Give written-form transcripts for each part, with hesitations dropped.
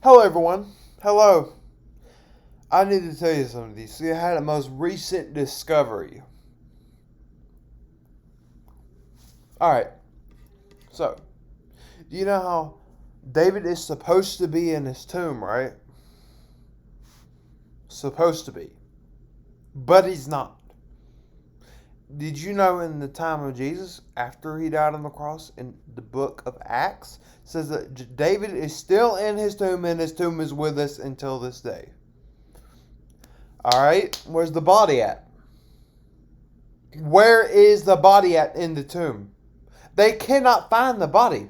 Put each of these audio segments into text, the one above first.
Hello, everyone. Hello. I need to tell you something. See, I had a most recent discovery. Alright, so, do you know how David is supposed to be in his tomb, right? Supposed to be. But he's not. Did you know in the time of Jesus, after he died on the cross, in the book of Acts, says that David is still in his tomb and his tomb is with us until this day. Alright, where's the body at? Where is the body at in the tomb? They cannot find the body.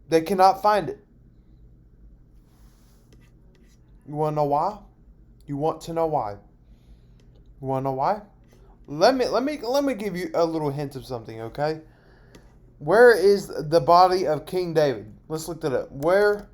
They cannot find it. You want to know why? You want to know why? You want to know why? Let me give you a little hint of something, okay? Where is the body of King David? Let's look that up. Where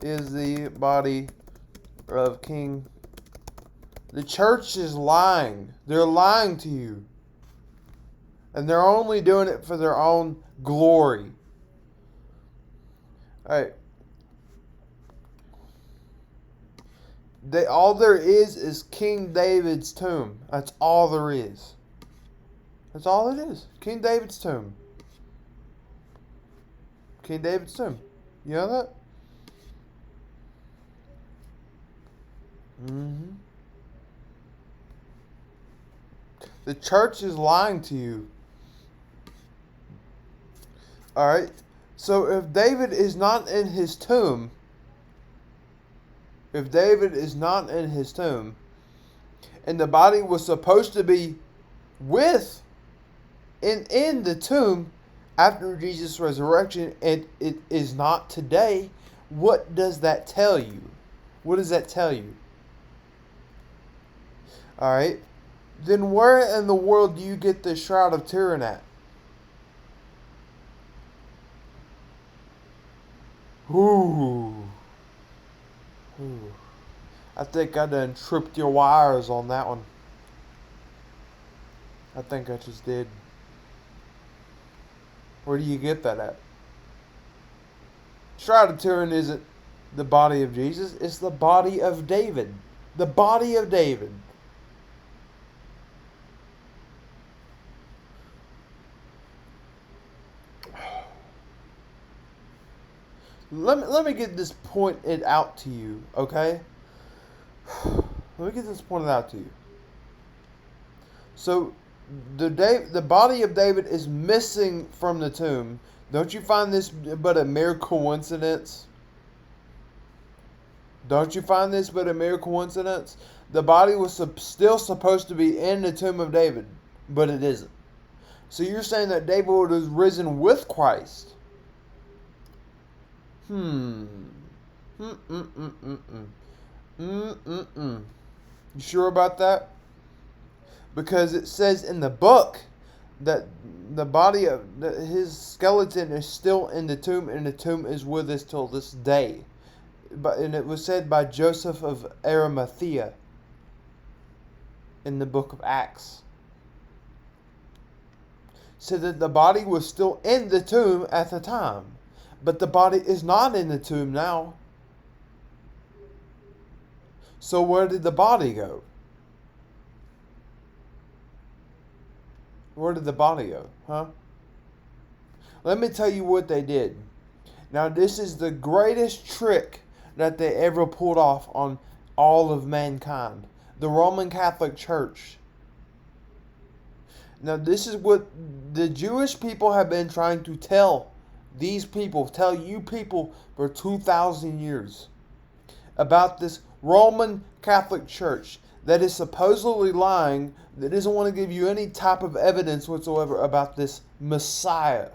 is the body of King? The church is lying. They're lying to you. And they're only doing it for their own glory. Alright. All there is King David's tomb. That's all there is. That's all it is. King David's tomb. King David's tomb. You know that? Mm-hmm. The church is lying to you. Alright? So if David is not in his tomb, and the body was supposed to be in the tomb after Jesus' resurrection, and it is not today, what does that tell you? What does that tell you? Alright? Then where in the world do you get the Shroud of Turin at? Ooh. I think I done tripped your wires on that one. I think I just did. Where do you get that at? Shroud of Turin isn't the body of Jesus. It's the body of David. The body of David. Let me get this pointed out to you, okay? Let me get this pointed out to you. So, the body of David is missing from the tomb. Don't you find this but a mere coincidence? Don't you find this but a mere coincidence? The body was still supposed to be in the tomb of David, but it isn't. So you're saying that David would have risen with Christ? You sure about that? Because it says in the book that the body of his skeleton is still in the tomb, and the tomb is with us till this day. And it was said by Joseph of Arimathea in the book of Acts. Said that the body was still in the tomb at the time. But the body is not in the tomb now. So where did the body go? Where did the body go? Huh? Let me tell you what they did. Now this is the greatest trick that they ever pulled off on all of mankind. The Roman Catholic Church. Now this is what the Jewish people have been trying to tell you people for 2,000 years about this Roman Catholic Church that is supposedly lying, that doesn't want to give you any type of evidence whatsoever about this Messiah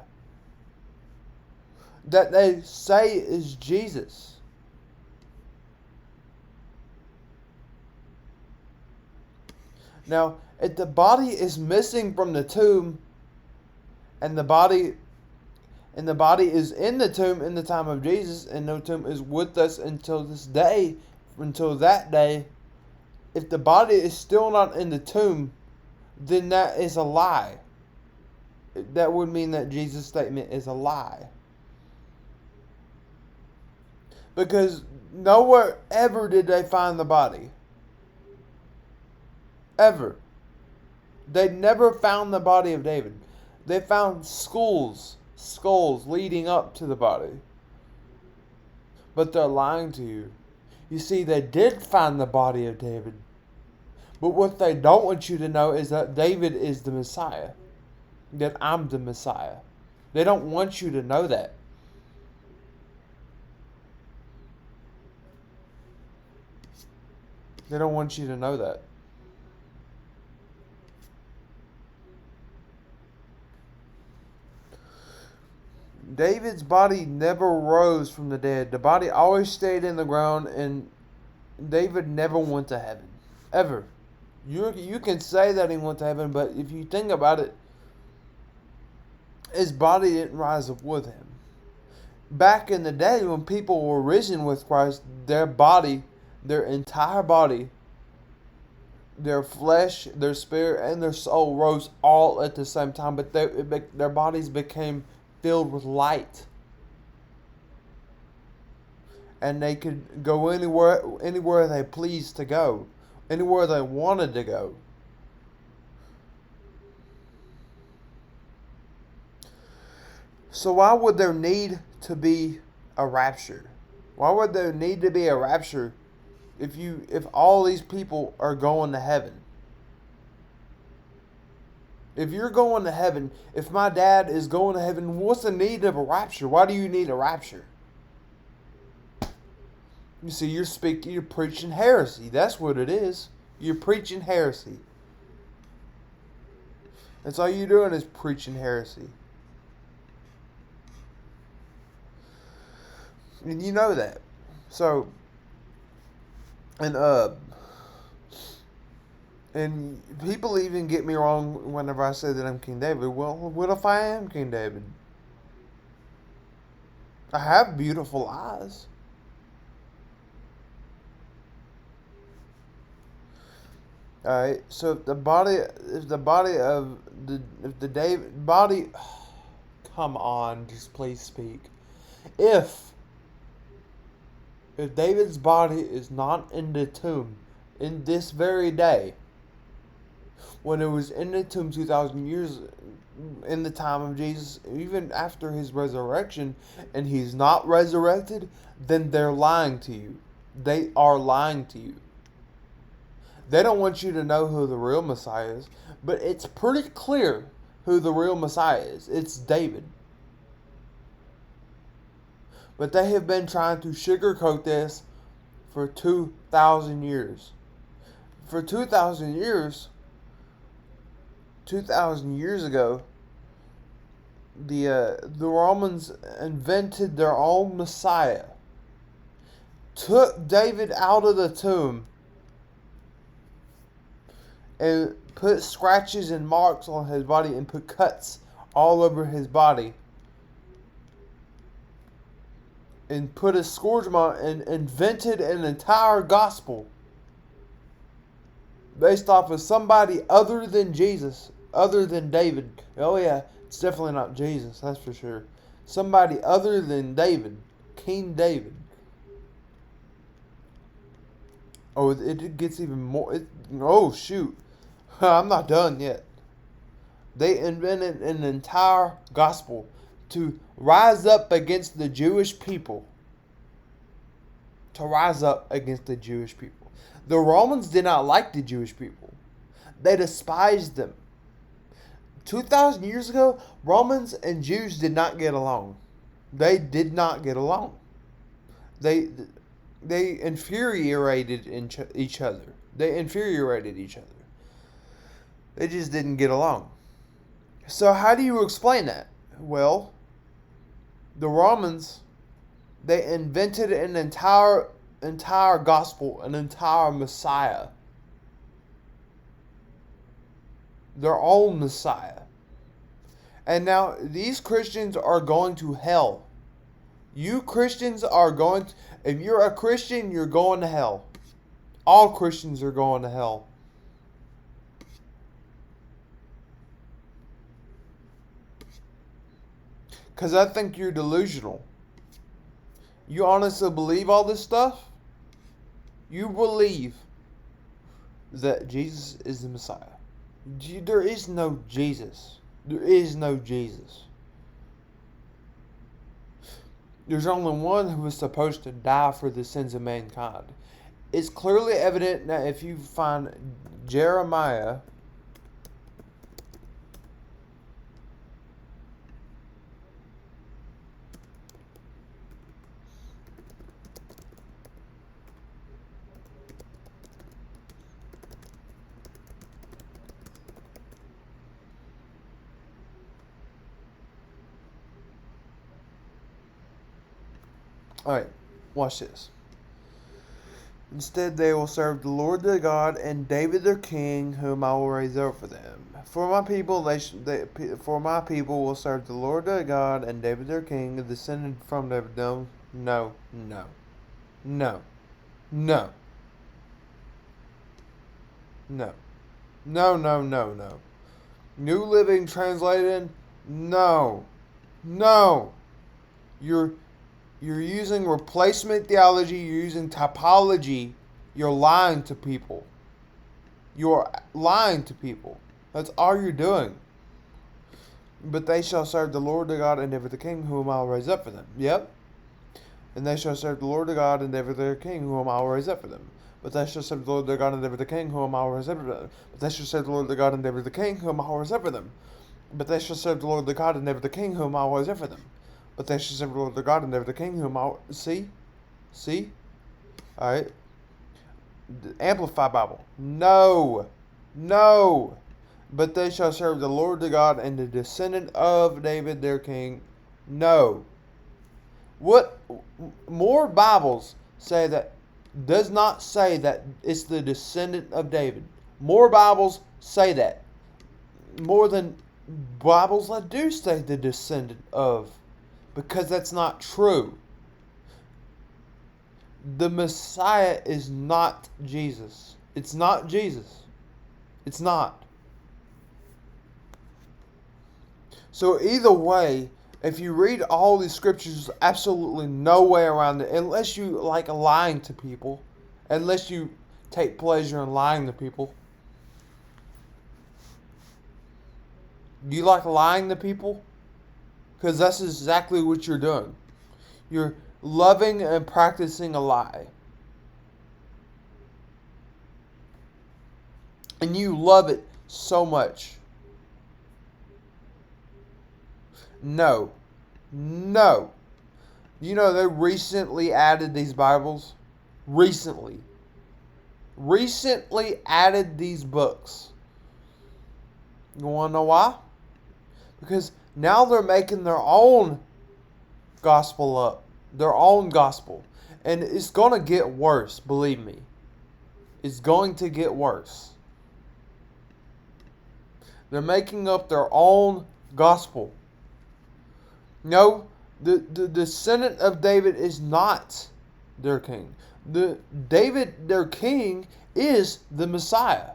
that they say is Jesus. Now, if the body is missing from the tomb, and the body is in the tomb in the time of Jesus, and no tomb is with us until this day, until that day. If the body is still not in the tomb, then that is a lie. That would mean that Jesus' statement is a lie. Because Nowhere ever did they find the body. Ever. They never found the body of David. They found skulls leading up to the body. But they're lying to you. You see, they did find the body of David. But what they don't want you to know is that David is the Messiah. That I'm the Messiah. They don't want you to know that. They don't want you to know that. David's body never rose from the dead. The body always stayed in the ground, and David never went to heaven. Ever. You can say that he went to heaven, but if you think about it, his body didn't rise up with him. Back in the day when people were risen with Christ, their body, their entire body, their flesh, their spirit, and their soul rose all at the same time, but their bodies became filled with light. And they could go anywhere they pleased to go, anywhere they wanted to go. So why would there need to be a rapture? Why would there need to be a rapture if all these people are going to heaven? If you're going to heaven, if my dad is going to heaven, what's the need of a rapture? Why do you need a rapture? You see, you're preaching heresy. That's what it is. You're preaching heresy. That's all you're doing is preaching heresy. And you know that. So, and people even get me wrong whenever I say that I'm King David. Well, what if I am King David? I have beautiful eyes. Alright, so if the body of the David body, come on, just please speak. If David's body is not in the tomb in this very day, when it was in the tomb 2,000 years in the time of Jesus, even after his resurrection, and he's not resurrected, then they're lying to you. They are lying to you. They don't want you to know who the real Messiah is, but it's pretty clear who the real Messiah is. It's David. But they have been trying to sugarcoat this for 2,000 years. For 2,000 years, 2,000 years ago, the Romans invented their own Messiah, took David out of the tomb, and put scratches and marks on his body and put cuts all over his body, and put a scourge mark, and invented an entire gospel based off of somebody other than Jesus, other than David. Oh yeah, it's definitely not Jesus, that's for sure. Somebody other than David, King David. Oh, it gets even more. Oh shoot, I'm not done yet. They invented an entire gospel to rise up against the Jewish people. To rise up against the Jewish people. The Romans did not like the Jewish people. They despised them. 2,000 years ago, Romans and Jews did not get along. They did not get along. They infuriated each other. They infuriated each other. They just didn't get along. So how do you explain that? Well, the Romans, they invented an entire gospel, an entire Messiah. Their own Messiah. And now these Christians are going to hell. You Christians are going to, if you're a Christian, you're going to hell. All Christians are going to hell. Because I think you're delusional. You honestly believe all this stuff? You believe that Jesus is the Messiah. There is no Jesus. There is no Jesus. There's only one who was supposed to die for the sins of mankind. It's clearly evident that if you find Jeremiah Alright, watch this. Instead, they will serve the Lord their God and David their king, whom I will raise over them. For my people, for my people will serve the Lord their God and David their king, descended from David. No, no, no, no, no, no, no, no, no, no. New Living Translated. No, no. You're You're using replacement theology, you're using typology, you're lying to people. You're lying to people. That's all you're doing. But they shall serve the Lord their God and David the king, whom I will raise up for them. Yep. And they shall serve the Lord their God and David their king, whom I will raise up for them. But they shall serve the Lord their God and David the king, whom I will raise up for them. But they shall serve the Lord their God and David the king, whom I will raise up for them. But they shall serve the Lord their God and David the king, whom I will raise up for them. But they shall serve the Lord their God and David the king, whom I will... See? Alright. Amplified Bible. No. No. But they shall serve the Lord their God and the descendant of David their king. No. What more Bibles say that does not say that it's the descendant of David? More Bibles say that. More than Bibles that do say the descendant of. Because that's not true. The Messiah is not Jesus. It's not Jesus. It's not. So either way, if you read all these scriptures, there's absolutely no way around it. Unless you like lying to people. Unless you take pleasure in lying to people. Do you like lying to people? Because that's exactly what you're doing. You're loving and practicing a lie. And you love it so much. No. No. You know, they recently added these Bibles. Recently added these books. You want to know why? Because now they're making their own gospel up. Their own gospel. And it's going to get worse, believe me. It's going to get worse. They're making up their own gospel. No, the descendant of David is not their king. David, their king, is the Messiah.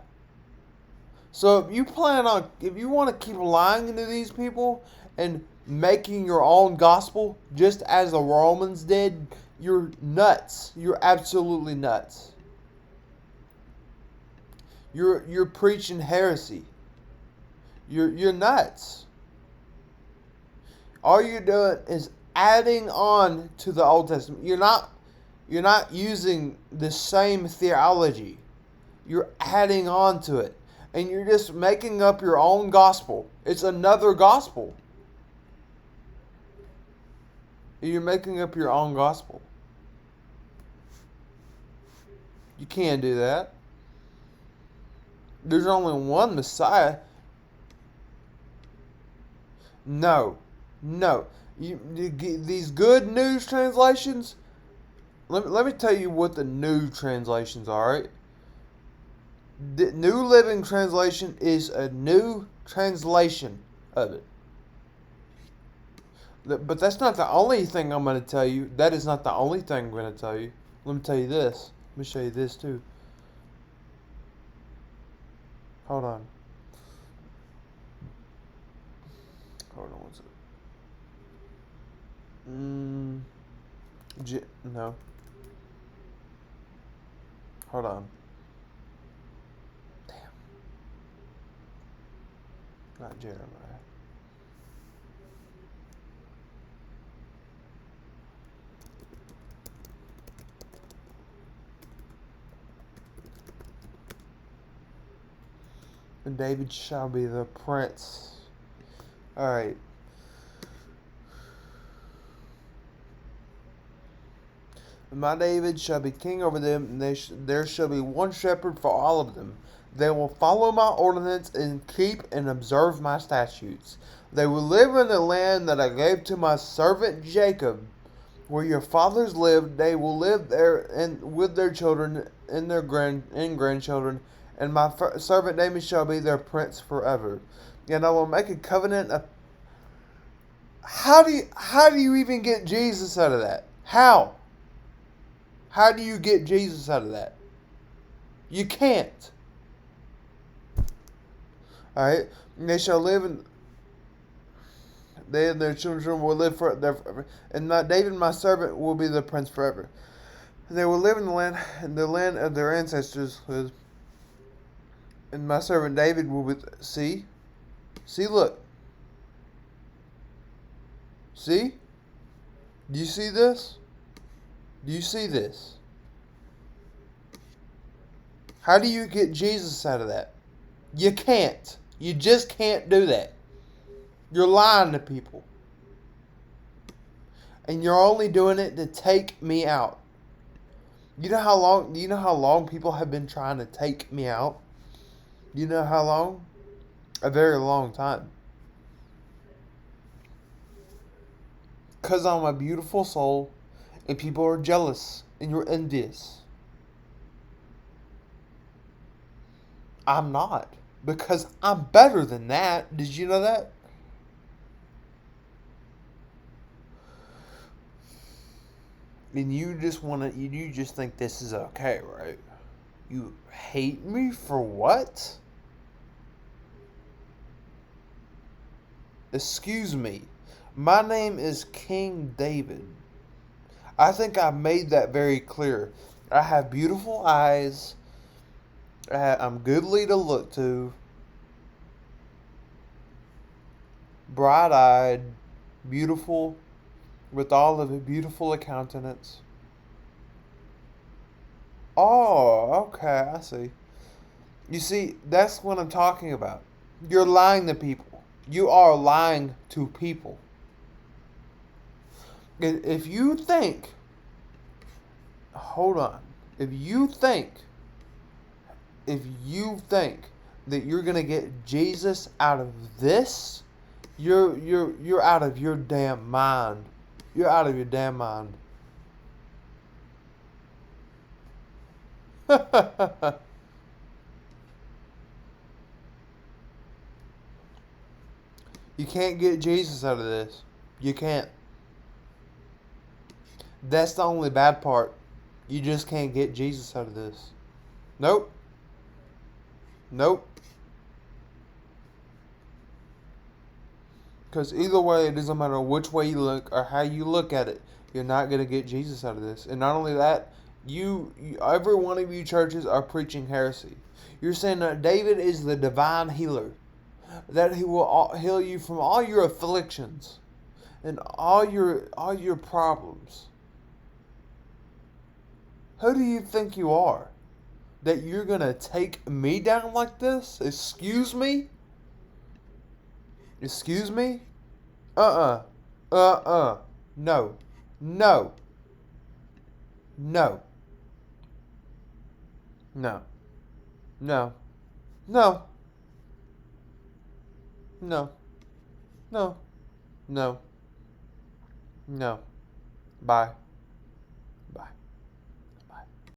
So if you want to keep lying to these people and making your own gospel, just as the Romans did, you're nuts. You're absolutely nuts. You're preaching heresy. You're nuts. All you're doing is adding on to the Old Testament. You're not using the same theology. You're adding on to it. And you're just making up your own gospel. It's another gospel. You're making up your own gospel. You can't do that. There's only one Messiah. No. These good news translations, let me tell you what the new translations are, right? The New Living Translation is a new translation of it. But that's not the only thing I'm going to tell you. That is not the only thing I'm going to tell you. Let me tell you this. Let me show you this too. Hold on. Hold on one second. No. Hold on. Damn. Not Jeremiah. And David shall be the prince. Alright. My David shall be king over them, and there shall be one shepherd for all of them. They will follow my ordinance and keep and observe my statutes. They will live in the land that I gave to my servant Jacob, where your fathers lived. They will live there and with their children and their grandchildren, and my servant David shall be their prince forever. And I will make a covenant of. How do you even get Jesus out of that? How? How do you get Jesus out of that? You can't. Alright? They shall live in. They and their children will live forever. And David, my servant, will be the prince forever. And they will live in the land of their ancestors. And my servant David will be. See? Look. See? Do you see this? Do you see this? How do you get Jesus out of that? You can't. You just can't do that. You're lying to people. And you're only doing it to take me out. You know how long people have been trying to take me out? You know how long? A very long time. Because I'm a beautiful soul and people are jealous and you're envious. I'm not. Because I'm better than that. Did you know that? And you just think this is okay, right? You hate me for what? Excuse me. My name is King David. I think I made that very clear. I have beautiful eyes. I'm goodly to look to. Bright-eyed, beautiful, with all of a beautiful countenance. Oh, okay, I see. You see, that's what I'm talking about. You're lying to people. You are lying to people. If you think, hold on, if you think that you're gonna get Jesus out of this, you're out of your damn mind. You're out of your damn mind. You can't get Jesus out of this. You can't. That's the only bad part. You just can't get Jesus out of this. Nope. Nope. Because either way, it doesn't matter which way you look or how you look at it, you're not going to get Jesus out of this. And not only that, every one of you churches are preaching heresy. You're saying that David is the divine healer, that he will heal you from all your afflictions and all your problems. Who do you think you are? That you're going to take me down like this? Excuse me? Excuse me? No. No. No. No. No. No. No. No. No. No. No. Bye.